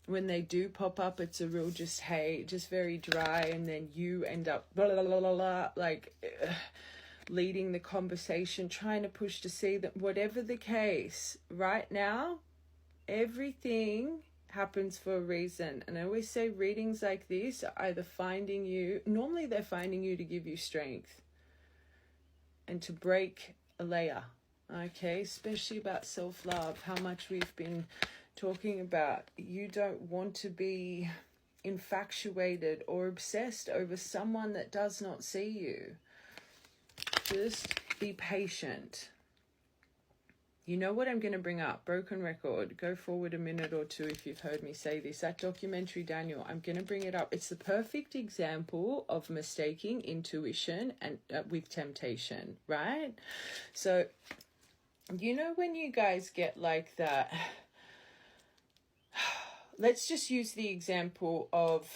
when they do pop up, it's a real just, hey, just very dry, and then you end up blah, blah, blah, blah, blah, like leading the conversation, trying to push to see that whatever the case, right now, everything happens for a reason. And I always say readings like this are either finding you, normally they're finding you to give you strength and to break a layer, okay? Especially about self-love, how much we've been talking about. You don't want to be infatuated or obsessed over someone that does not see you. Just be patient. You know what I'm going to bring up? Broken record. Go forward a minute or two if you've heard me say this. That documentary, Daniel, I'm going to bring it up. It's the perfect example of mistaking intuition and with temptation, right? So, you know when you guys get like that... Let's just use the example of...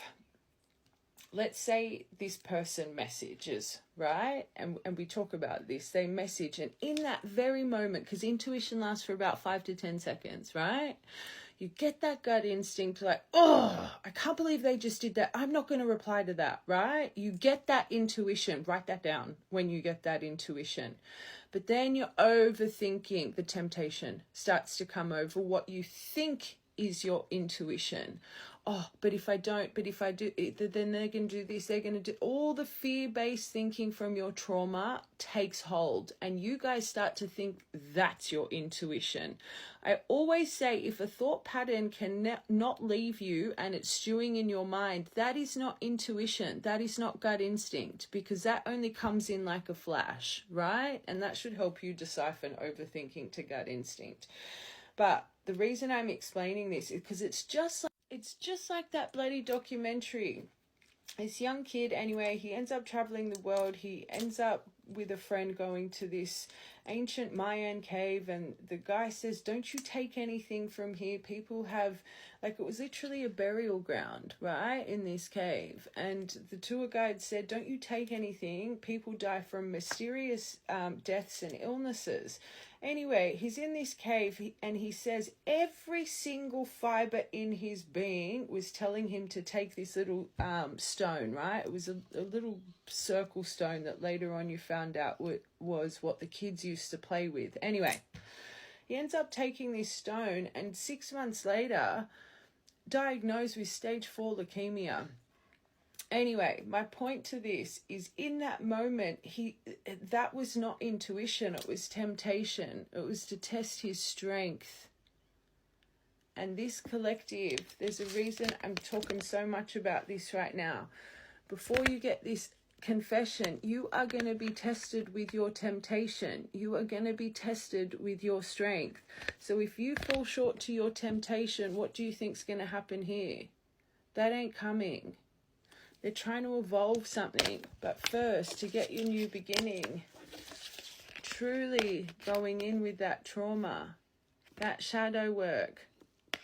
Let's say this person messages, right? And we talk about this. They message, and in that very moment, because intuition lasts for about 5 to 10 seconds, right? You get that gut instinct like, oh, I can't believe they just did that. I'm not going to reply to that, right? You get that intuition. Write that down when you get that intuition. But then you're overthinking. The temptation starts to come over what you think is your intuition. Oh, but if I don't, but if I do, then they're going to do this, they're going to do... All the fear-based thinking from your trauma takes hold, and you guys start to think that's your intuition. I always say, if a thought pattern can not leave you and it's stewing in your mind, that is not intuition, that is not gut instinct, because that only comes in like a flash, right? And that should help you decipher overthinking to gut instinct. But the reason I'm explaining this is because it's just like that bloody documentary. This young kid, anyway, he ends up traveling the world. He ends up with a friend going to this ancient Mayan cave, and the guy says, don't you take anything from here. People have, like, it was literally a burial ground, right, in this cave. And the tour guide said, don't you take anything. People die from mysterious deaths and illnesses. Anyway, he's in this cave, and he says every single fiber in his being was telling him to take this little stone, right? It was a little circle stone that later on you found out was what the kids used to play with. Anyway, he ends up taking this stone, and 6 months later, diagnosed with stage 4 leukemia. Anyway, my point to this is, in that moment, that was not intuition, it was temptation. It was to test his strength. And this collective, there's a reason I'm talking so much about this right now. Before you get this confession, you are going to be tested with your temptation. You are going to be tested with your strength. So if you fall short to your temptation, what do you think's going to happen here? That ain't coming. They're trying to evolve something, but first, to get your new beginning, truly going in with that trauma, that shadow work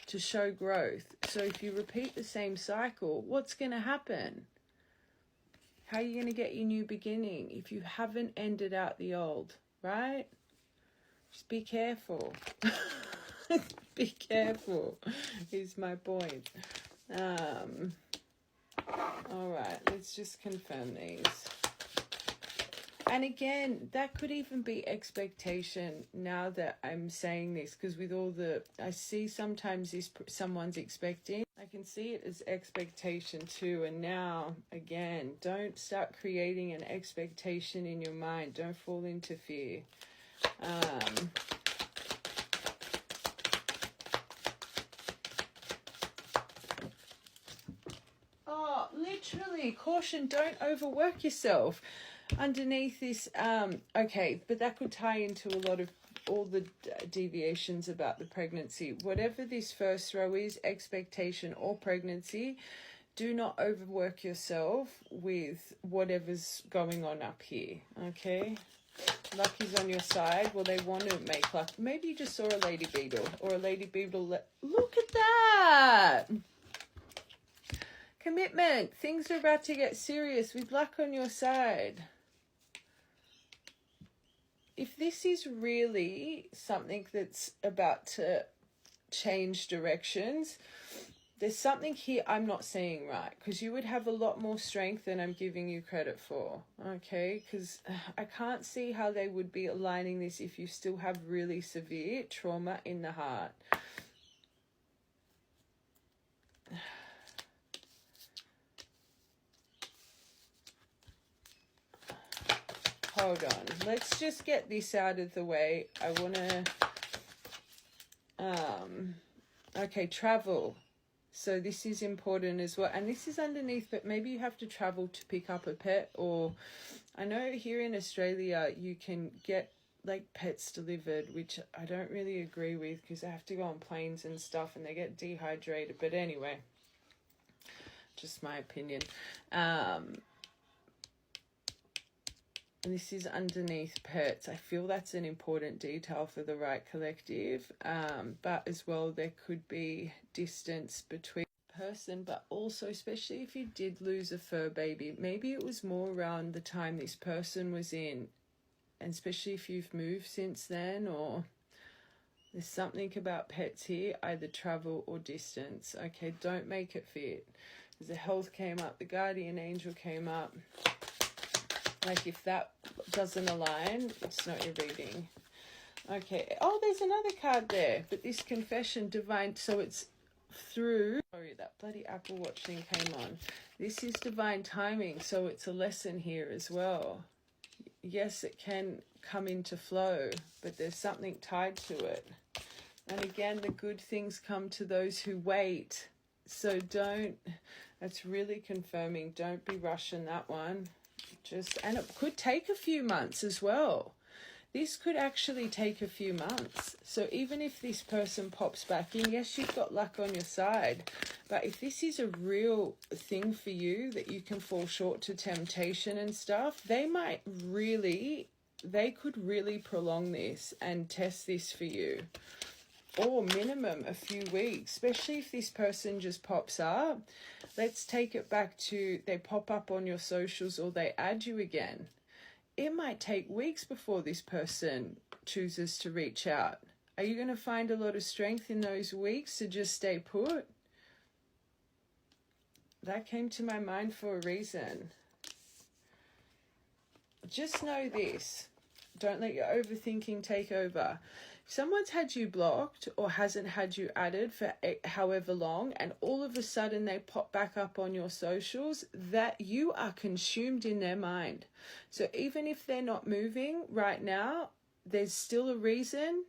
to show growth. So if you repeat the same cycle, what's going to happen? How are you going to get your new beginning if you haven't ended out the old, right? Just be careful. Be careful is my point. All right, let's just confirm these. And again, that could even be expectation now that I'm saying this, because with all I see sometimes this someone's expecting. I can see it as expectation too. And now, again, don't start creating an expectation in your mind. Don't fall into fear. Literally, caution, don't overwork yourself. Underneath this, okay, but that could tie into a lot of all the deviations about the pregnancy. Whatever this first row is, expectation or pregnancy, do not overwork yourself with whatever's going on up here, okay? Luck is on your side. Well, they want to make luck. Maybe you just saw a lady beetle, or a lady beetle. Look at that! Commitment. Things are about to get serious with luck on your side. If this is really something that's about to change directions, there's something here I'm not seeing right, because you would have a lot more strength than I'm giving you credit for, okay? Because I can't see how they would be aligning this if you still have really severe trauma in the heart. Hold on. Let's just get this out of the way. I want to... okay, travel. So this is important as well. And this is underneath, but maybe you have to travel to pick up a pet. Or I know here in Australia you can get like pets delivered, which I don't really agree with, because they have to go on planes and stuff and they get dehydrated. But anyway, just my opinion. And this is underneath pets. I feel that's an important detail for the right collective. But as well, there could be distance between person, but also especially if you did lose a fur baby, maybe it was more around the time this person was in, and especially if you've moved since then, or there's something about pets here, either travel or distance. Okay, don't make it fit. Because the health came up, the guardian angel came up. Like, if that doesn't align, it's not your reading. Okay. Oh, there's another card there. But this confession, divine, so it's through... Sorry, that bloody Apple Watch thing came on. This is divine timing, so it's a lesson here as well. Yes, it can come into flow, but there's something tied to it. And again, the good things come to those who wait. So don't... That's really confirming. Don't be rushing that one. And it could take a few months as well. This could actually take a few months. So even if this person pops back in, yes, you've got luck on your side. But if this is a real thing for you, that you can fall short to temptation and stuff, they could really prolong this and test this for you. Or minimum a few weeks, especially if this person just pops up. Let's take it back to they pop up on your socials or they add you again. It might take weeks before this person chooses to reach out. Are you going to find a lot of strength in those weeks to just stay put? That came to my mind for a reason. Just know this. Don't let your overthinking take over. If someone's had you blocked or hasn't had you added for however long, and all of a sudden they pop back up on your socials, that you are consumed in their mind. So even if they're not moving right now, there's still a reason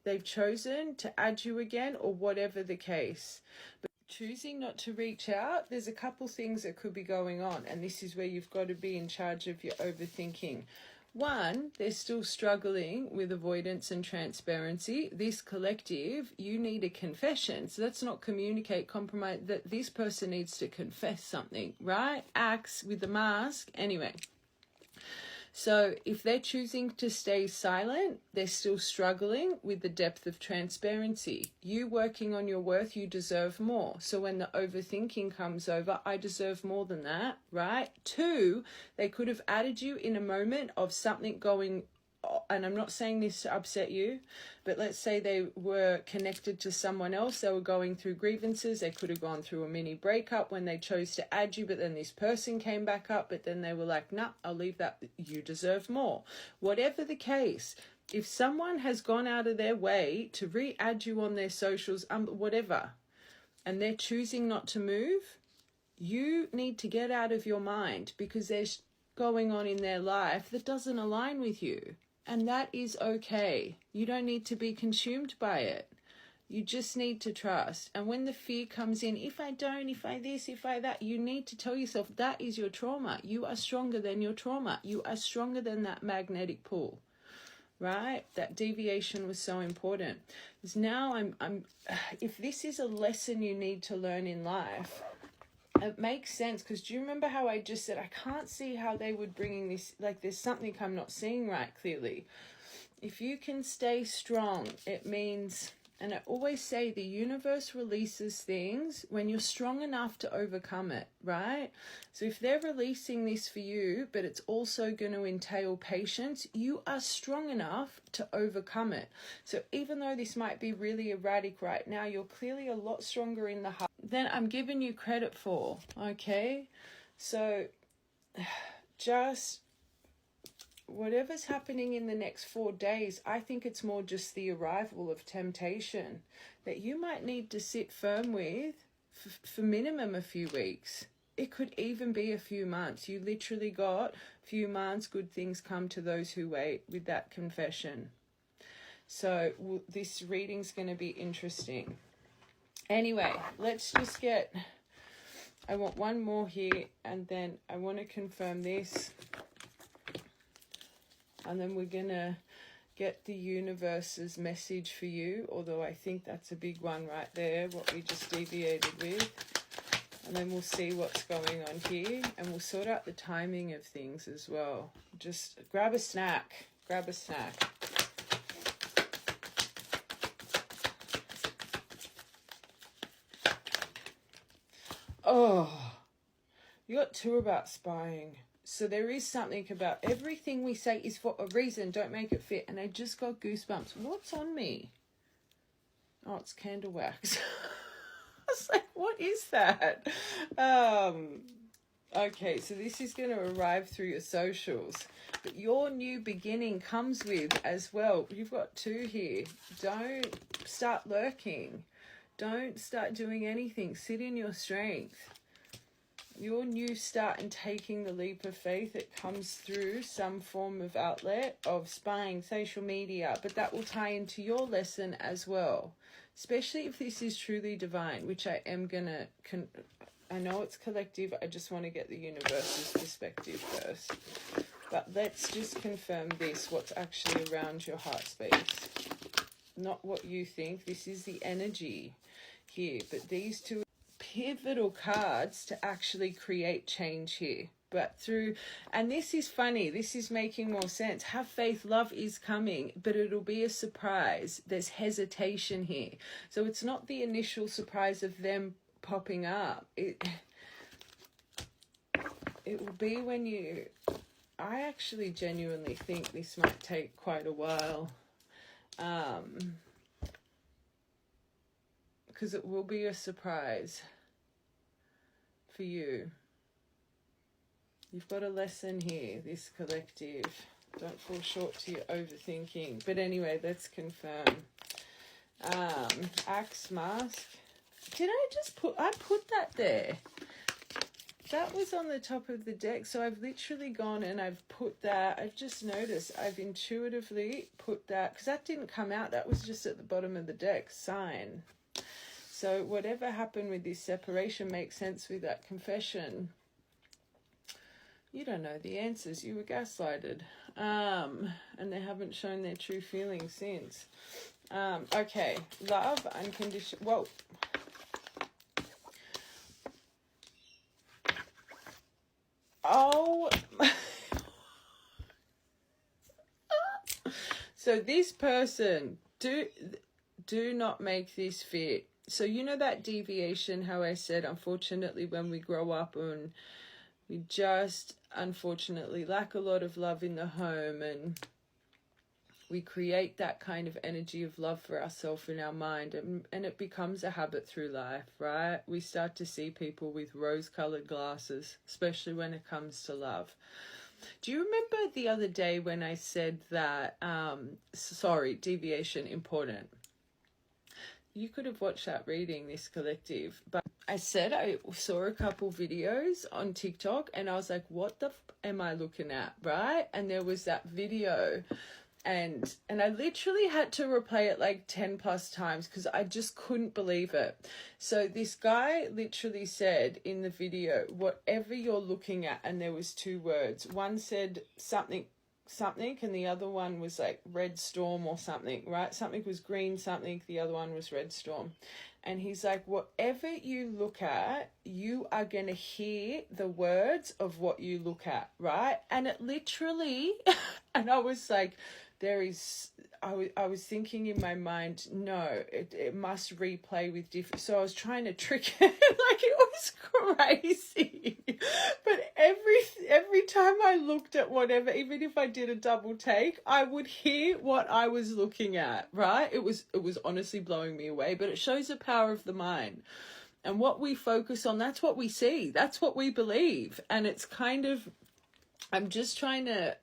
they've chosen to add you again, or whatever the case. But choosing not to reach out, there's a couple things that could be going on, and this is where you've got to be in charge of your overthinking. One, they're still struggling with avoidance and transparency. This collective, you need a confession. So let's not communicate, compromise, that this person needs to confess something, right? Acts with the mask. Anyway. So if they're choosing to stay silent, they're still struggling with the depth of transparency. You working on your worth, you deserve more. So when the overthinking comes over, I deserve more than that, right? Two, they could have added you in a moment of something going, and I'm not saying this to upset you, but let's say they were connected to someone else, they were going through grievances, they could have gone through a mini breakup when they chose to add you, but then this person came back up, but then they were like, nah, I'll leave that, you deserve more. Whatever the case, if someone has gone out of their way to re-add you on their socials, whatever, and they're choosing not to move, you need to get out of your mind, because there's going on in their life that doesn't align with you. And that is okay. You don't need to be consumed by it. You just need to trust. And when the fear comes in, if I don't, if I this, if I that, you need to tell yourself that is your trauma. You are stronger than your trauma. You are stronger than that magnetic pull, right? That deviation was so important. Because now if this is a lesson you need to learn in life, it makes sense, because do you remember how I just said I can't see how they would bring this, like there's something I'm not seeing right clearly. If you can stay strong, it means And I always say the universe releases things when you're strong enough to overcome it, right? So if they're releasing this for you, but it's also going to entail patience, you are strong enough to overcome it. So even though this might be really erratic right now, you're clearly a lot stronger in the heart than I'm giving you credit for, okay? So just whatever's happening in the next 4 days, I think it's more just the arrival of temptation that you might need to sit firm with for minimum a few weeks. It could even be a few months. You literally got a few months, good things come to those who wait with that confession. So this reading's going to be interesting. Anyway, let's just get, I want one more here, and then I want to confirm this. And then we're going to get the universe's message for you, although I think that's a big one right there, what we just deviated with. And then we'll see what's going on here, and we'll sort out the timing of things as well. Just grab a snack. Grab a snack. Oh, you got two about spying. So there is something about everything we say is for a reason. Don't make it fit. And I just got goosebumps. What's on me? Oh, it's candle wax. I was like, what is that? Okay, so this is going to arrive through your socials. But your new beginning comes with as well. You've got two here. Don't start lurking. Don't start doing anything. Sit in your strength. Your new start and taking the leap of faith, it comes through some form of outlet of spying, social media, but that will tie into your lesson as well, especially if this is truly divine, which I am going to, I know it's collective, I just want to get the universe's perspective first. But let's just confirm this, what's actually around your heart space. Not what you think, this is the energy here, but these two pivotal cards to actually create change here. But through, and this is funny, this is making more sense. Have faith, love is coming, but it'll be a surprise. There's hesitation here. So it's not the initial surprise of them popping up. It will be when you, I actually genuinely think this might take quite a while. Because it will be a surprise for you. You've got a lesson here, this collective. Don't fall short to your overthinking. But anyway, let's confirm. Axe mask. Did I just put that there? That was on the top of the deck. So I've literally gone and I've put that. I've just noticed I've intuitively put that, because that didn't come out. That was just at the bottom of the deck. Sign. So whatever happened with this separation makes sense with that confession. You don't know the answers. You were gaslighted. And they haven't shown their true feelings since. Okay. Love, unconditional. Whoa. Oh. So this person, do not make this fit. So you know that deviation, how I said, unfortunately, when we grow up and we just, unfortunately, lack a lot of love in the home, and we create that kind of energy of love for ourselves in our mind, and it becomes a habit through life, right? We start to see people with rose-colored glasses, especially when it comes to love. Do you remember the other day when I said that, deviation, important? You could have watched that reading, this collective. But I said I saw a couple videos on TikTok and I was like, what the am I looking at, right? And there was that video and I literally had to replay it like 10 plus times because I just couldn't believe it. So this guy literally said in the video, whatever you're looking at, and there was two words. One said something, and the other one was like red storm or something, right? Something was green something, the other one was red storm. And he's like, whatever you look at, you are going to hear the words of what you look at, right? And it literally, and I was like, I was thinking in my mind, no, it must replay with different. So I was trying to trick it, like it was crazy. But every time I looked at whatever, even if I did a double take, I would hear what I was looking at. Right? It was honestly blowing me away. But it shows the power of the mind, and what we focus on. That's what we see. That's what we believe, and it's kind of. I'm just trying to